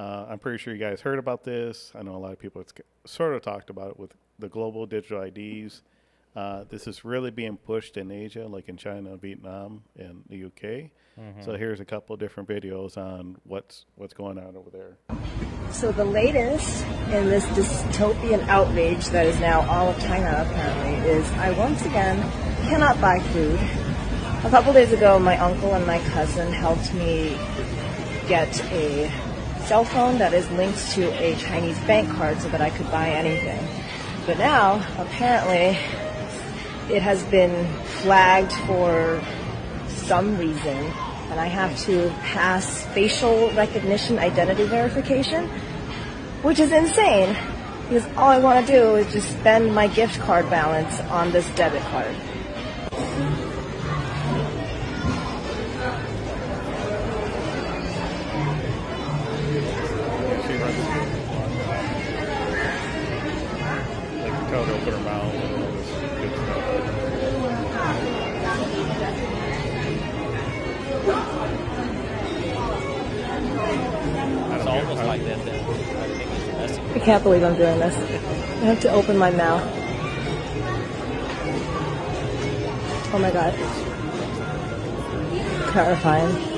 I'm pretty sure you guys heard about this. I know a lot of people sort of talked about it with the global digital IDs. This is really being pushed in Asia, like in China, Vietnam, and the UK. So here's a couple of different videos on what's going on over there. So the latest in this dystopian outrage that is now all of China, apparently, is I once again cannot buy food. A couple days ago, my uncle and my cousin helped me get a cell phone that is linked to a Chinese bank card so that I could buy anything. But now, apparently, it has been flagged for some reason, and I have to pass facial recognition identity verification, which is insane, because all I want to do is just spend my gift card balance on this debit card. Tell her to open her mouth and all this good stuff. It's almost like that. I think it's messy. I can't believe I'm doing this. I have to open my mouth. Oh my god. Terrifying.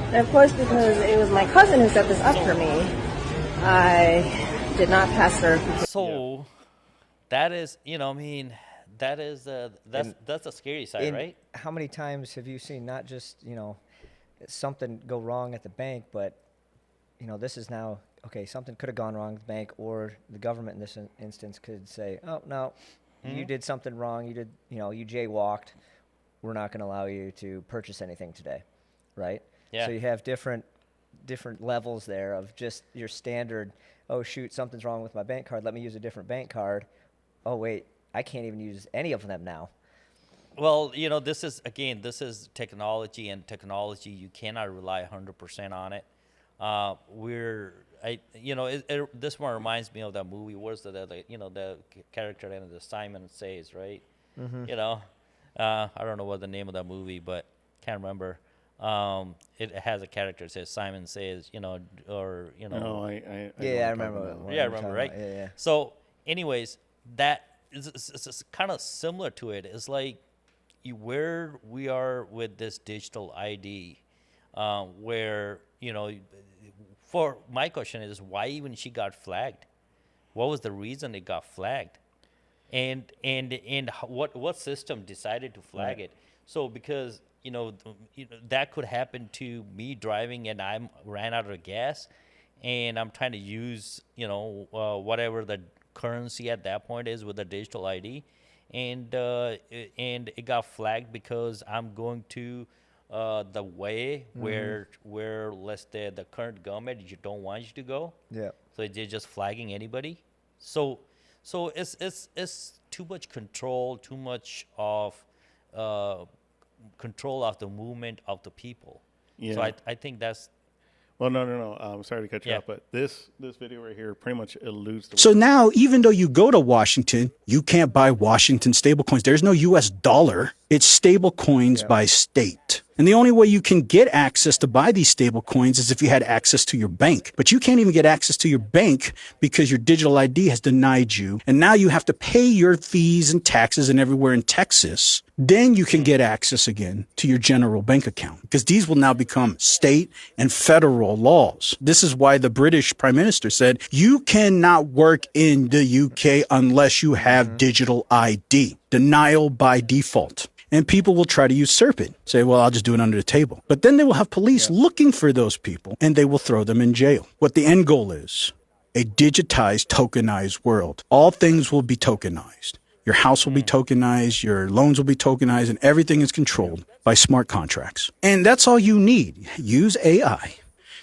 And of course, because it was my cousin who set this up for me, I did not pass verification. So that is, that is that's a scary side, right? How many times have you seen not just something go wrong at the bank, but this is now something could have gone wrong at the bank, or the government in this instance could say, oh no, you did something wrong, you did you jaywalked, we're not going to allow you to purchase anything today, right? Yeah. So you have different levels there of just your standard, oh shoot, something's wrong with my bank card, let me use a different bank card. Oh wait, I can't even use any of them now. Well, this is technology, and technology, you cannot rely 100% on it. This one reminds me of that movie. What's the character in the Simon Says, right? I don't know what the name of that movie, but can't remember. It has a character that says Simon Says, No, I remember that one. Yeah, I remember, right? Yeah. So, anyways, that is kind of similar to it. It's like where we are with this digital ID, where for my question is why even she got flagged? What was the reason it got flagged? And what system decided to flag it? So because that could happen to me driving and I ran out of gas, and I'm trying to use whatever the currency at that point is with a digital ID, and it got flagged because I'm going to the way where let's say the current government don't want you to go. Yeah. So they're just flagging anybody. So it's too much control, too much of control of the movement of the people. Yeah. So I think that's. Well, no. I'm sorry to cut you off, but this video right here pretty much alludes to. So now, even though you go to Washington, you can't buy Washington stablecoins. There's no U.S. dollar. It's stablecoins by state. And the only way you can get access to buy these stable coins is if you had access to your bank. But you can't even get access to your bank because your digital ID has denied you. And now you have to pay your fees and taxes and everywhere in Texas. Then you can get access again to your general bank account, because these will now become state and federal laws. This is why the British Prime Minister said, you cannot work in the UK unless you have digital ID. Denial by default. And people will try to usurp it. Say, well, I'll just do it under the table. But then they will have police looking for those people, and they will throw them in jail. What the end goal is, a digitized, tokenized world. All things will be tokenized. Your house will be tokenized, your loans will be tokenized, and everything is controlled by smart contracts. And that's all you need. Use AI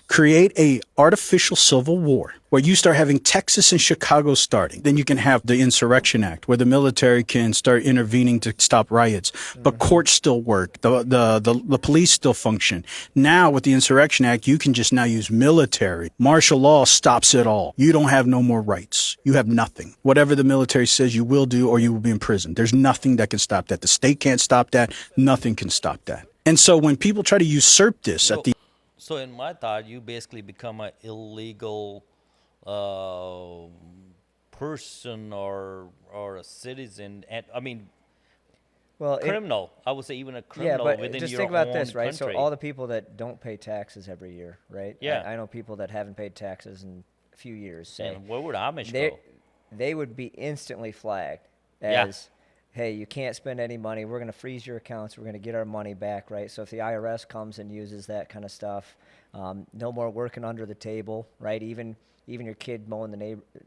create a artificial civil war where you start having Texas and Chicago starting. Then you can have the Insurrection Act where the military can start intervening to stop riots, but courts still work. The police still function. Now with the Insurrection Act, you can just now use military. Martial law stops it all. You don't have no more rights. You have nothing. Whatever the military says you will do, or you will be in prison. There's nothing that can stop that. The state can't stop that. Nothing can stop that. And so when people try to usurp this at the So in my thought, you basically become an illegal person or a citizen, and I mean, Well, criminal. I would say even a yeah, criminal but within just your think about own this, right? country. So all the people that don't pay taxes every year, right? Yeah. I know people that haven't paid taxes in a few years. Say, And where would Amish they go? they would be instantly flagged Yeah. as, hey, you can't spend any money. We're going to freeze your accounts. We're going to get our money back, right? So if the IRS comes and uses that kind of stuff, no more working under the table, right? Even your kid mowing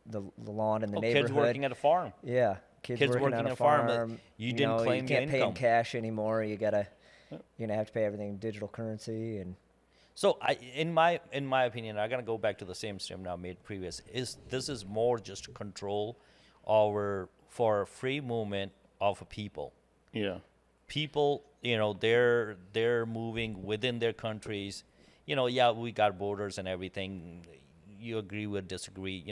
the lawn in the neighborhood. Kids working at a farm. Yeah, kids working on a farm. You didn't claim you can't your pay in income. cash anymore. You're gonna have to pay everything in digital currency. And So in my opinion, I'm gonna go back to the same statement I made previous. This is more just control for free movement of people. Yeah. People, they're moving within their countries. Yeah, we got borders and everything. You agree or disagree,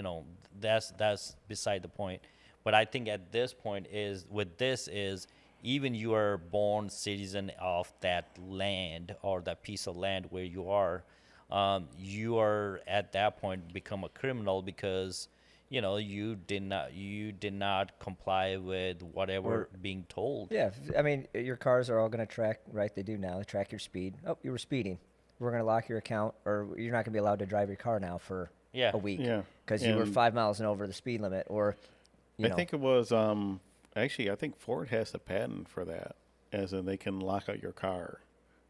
that's beside the point. But I think at this point is even you are born citizen of that land or that piece of land where you are at that point become a criminal because you did not comply with whatever being told. yeah, I mean, your cars are all going to track, right? They do now. They track your speed. Oh, you were speeding. We're going to lock your account, or you're not going to be allowed to drive your car now for a week Yeah. because you were And 5 miles and over the speed limit, or I think it was actually I think Ford has a patent for that, as in they can lock out your car.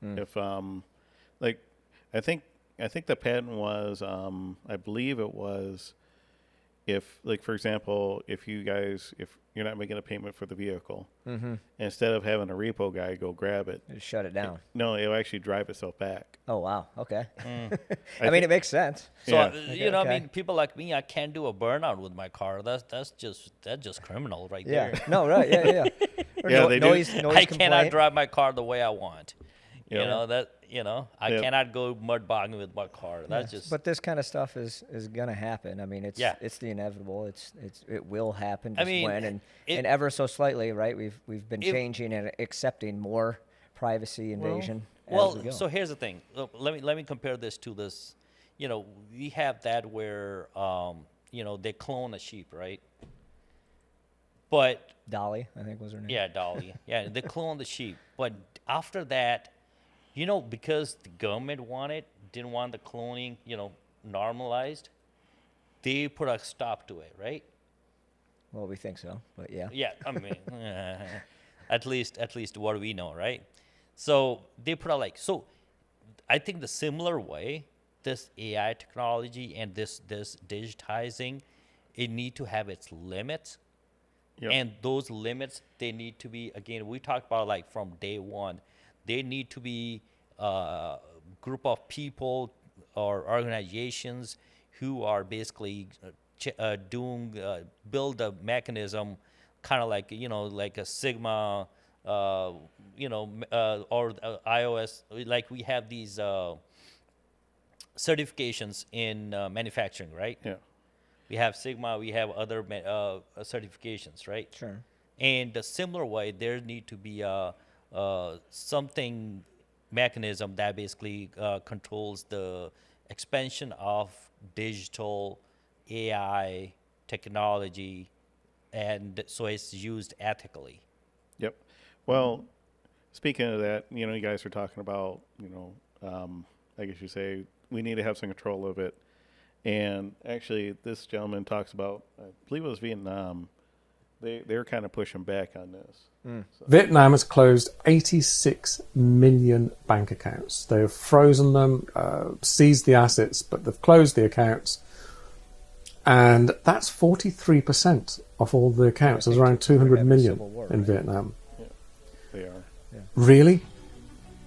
If like I think the patent was I believe it was if, like, for example, if you're not making a payment for the vehicle, instead of having a repo guy go grab it, just shut it down. no, it'll actually drive itself back. Oh wow, okay. I mean, it makes sense. So Yeah. I mean, people like me, I can't do a burnout with my car. That's just criminal right Yeah. there. No, right. Yeah. Or Yeah, they do. noise I cannot complaint. drive my car the way I want. Yeah. I Yeah. cannot go mud bogging with my car. That's Yeah, just. But this kind of stuff is gonna happen. I mean, it's the inevitable. It will happen. Just mean, when it- and ever so slightly, right? We've been If- changing and accepting more privacy invasion. as we Well, go. so here's the thing. Let me compare this to this. We have that where they clone a sheep, right? But Dolly, I think was her name. yeah, Dolly. Yeah, they clone the sheep. But after that, because the government didn't want the cloning, normalized, they put a stop to it, right? Well, we think so, but yeah. Yeah, I mean, at least what we know, right? So they put out so I think the similar way, this AI technology and this digitizing, it need to have its limits. Yep. And those limits, they need to be, again, we talked about from day one, they need to be a group of people or organizations who are basically build a mechanism kind of like a Sigma, or iOS, like we have these certifications in manufacturing, right? Yeah. We have Sigma, we have other certifications, right? Sure. And a similar way, there need to be something mechanism that basically controls the expansion of digital AI technology, and so it's used ethically. Yep. Well, speaking of that, you guys are talking about, I guess you say we need to have some control of it. And actually, this gentleman talks about, I believe it was Vietnam. They're kind of pushing back on this. Vietnam has closed 86 million bank accounts. They've frozen them, seized the assets, but they've closed the accounts. And that's 43% of all the accounts. There's around 200 million in Vietnam. Yeah, they are. Really?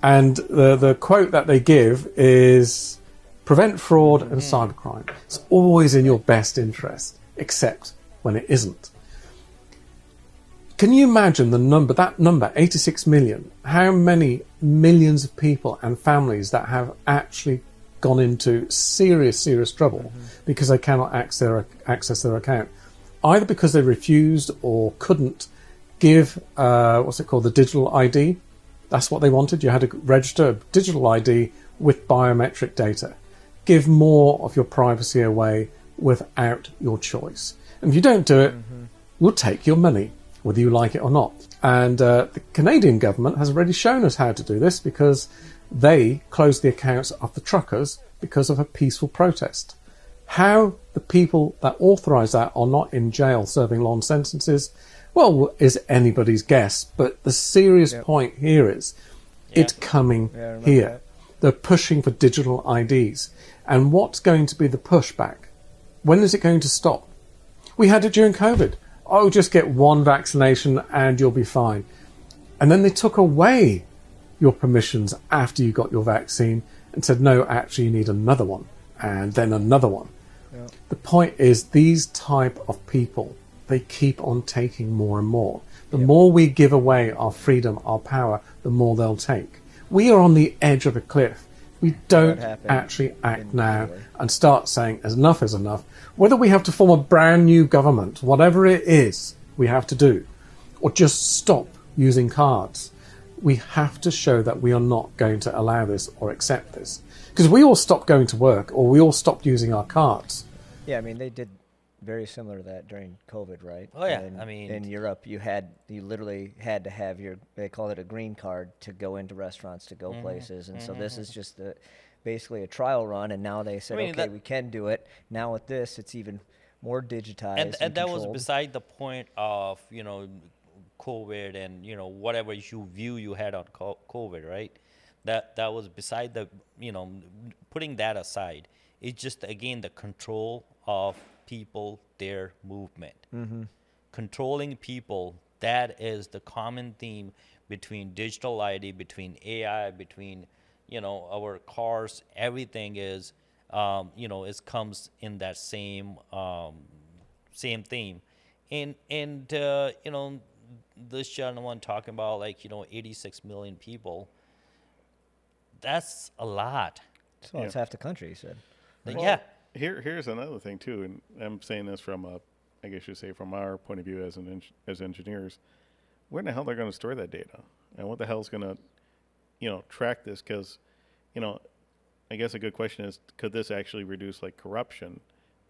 And the quote that they give is, Prevent fraud and cybercrime. It's always in your best interest, except when it isn't. Can you imagine that number, 86 million, how many millions of people and families that have actually gone into serious trouble because they cannot access their account, either because they refused or couldn't give, the digital ID. That's what they wanted. You had to register a digital ID with biometric data. Give more of your privacy away without your choice. And if you don't do it, we'll take your money, whether you like it or not. And the Canadian government has already shown us how to do this, because they closed the accounts of the truckers because of a peaceful protest. How the people that authorise that are not in jail serving long sentences, well, is anybody's guess. But the serious point here is it's coming here. That. They're pushing for digital IDs. And what's going to be the pushback? When is it going to stop? We had it during COVID. Oh, just get one vaccination and you'll be fine. And then they took away your permissions after you got your vaccine and said, no, actually you need another one, and then another one. Yeah. The point is, these type of people, they keep on taking more and more. The more we give away our freedom, our power, the more they'll take. We are on the edge of a cliff. We don't actually act now and start saying enough is enough. Whether we have to form a brand new government, whatever it is we have to do, or just stop using cards, we have to show that we are not going to allow this or accept this. Because we all stopped going to work, or we all stopped using our cards. Yeah, I mean, they did very similar to that during COVID, right? Oh, yeah. And I mean, in Europe, you literally had to have they call it a green card to go into restaurants, to go places. And so this is just basically a trial run. And now they said, okay, we can do it. Now with this, it's even more digitized. And that was controlled. beside the point of, COVID and, whatever view you had on COVID, right? That was beside the, putting that aside. It's just, again, the control of people, their movement. Controlling people, that is the common theme between digital ID, between AI, between, our cars. Everything is, it comes in that same theme. And this gentleman talking about 86 million people, that's a lot. So it's half the country, he said. Yeah. Here's another thing too, and I'm saying this from from our point of view as engineers. Where in the hell they're going to store that data, and what the hell's going to, track this? Because, I guess a good question is, could this actually reduce corruption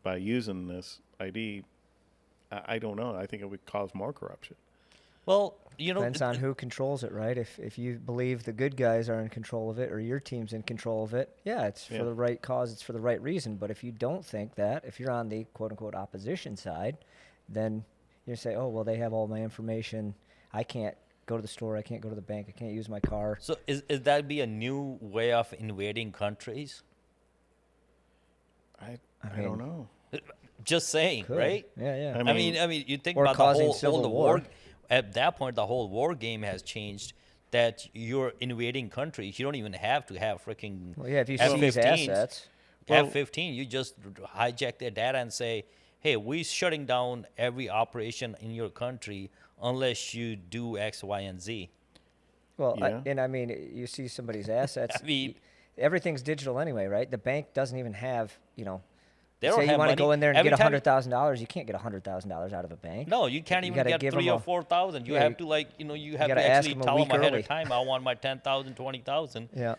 by using this ID? I don't know. I think it would cause more corruption. Well, depends on who controls it, right? If you believe the good guys are in control of it, or your team's in control of it, it's for the right cause, it's for the right reason. But if you don't think that, if you're on the quote-unquote opposition side, then you say, oh, well, they have all my information. I can't go to the store. I can't go to the bank. I can't use my car. So is that be a new way of invading countries? I don't know. Just saying, right? Yeah. I mean, you think or about causing the civil whole war. At that point, the whole war game has changed. That you're invading countries. You don't even have to have freaking if you seize assets. F-15, you just hijack their data and say, hey, we're shutting down every operation in your country unless you do X, Y, and Z. Well, you see somebody's assets. Everything's digital anyway, right? The bank doesn't even have, they don't say have you want to money. go in there and Every get time $100,000. You can't get $100,000 out of a bank. No, you can't even get 3,000 or 4,000. You have to you have to ask actually them a tell week them ahead early. of time. I want my 10,000, 20,000. Yeah.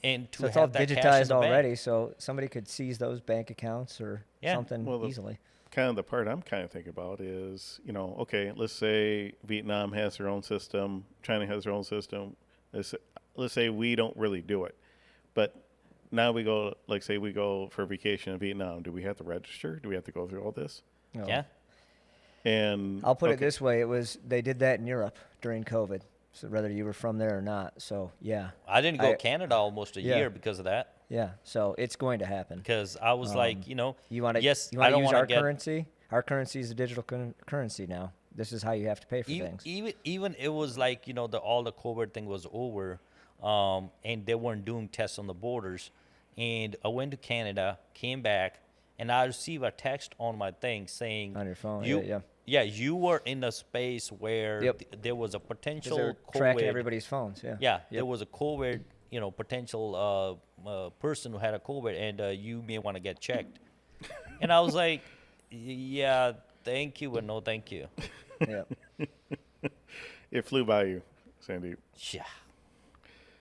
And to So it's have all that cash in digitized the bank. already, so somebody could seize those bank accounts or something easily. Kind of the part I'm kind of thinking about is, okay, let's say Vietnam has their own system, China has their own system. Let's say we don't really do it, but now we go, say we go for vacation in Vietnam. Do we have to register? Do we have to go through all this? No. Yeah. And I'll put it this way: they did that in Europe during COVID. So whether you were from there or not, so yeah. I didn't go to Canada almost a year because of that. Yeah, so it's going to happen. Because I was you want to yes, you want to use our get, currency. Our currency is a digital currency now. This is how you have to pay for things. Even it was all the COVID thing was over, and they weren't doing tests on the borders. and I went to Canada, came back, and I received a text on my thing saying On your phone, you, yeah. you were in a space where Yep. there was a 'Cause potential they're COVID. tracking everybody's phones. Yeah. Yeah, Yep. there was a COVID, potential person who had a COVID, and you may want to get checked. And I was like, yeah, thank you, but no thank you. Yeah. It flew by you, Sandeep. Yeah.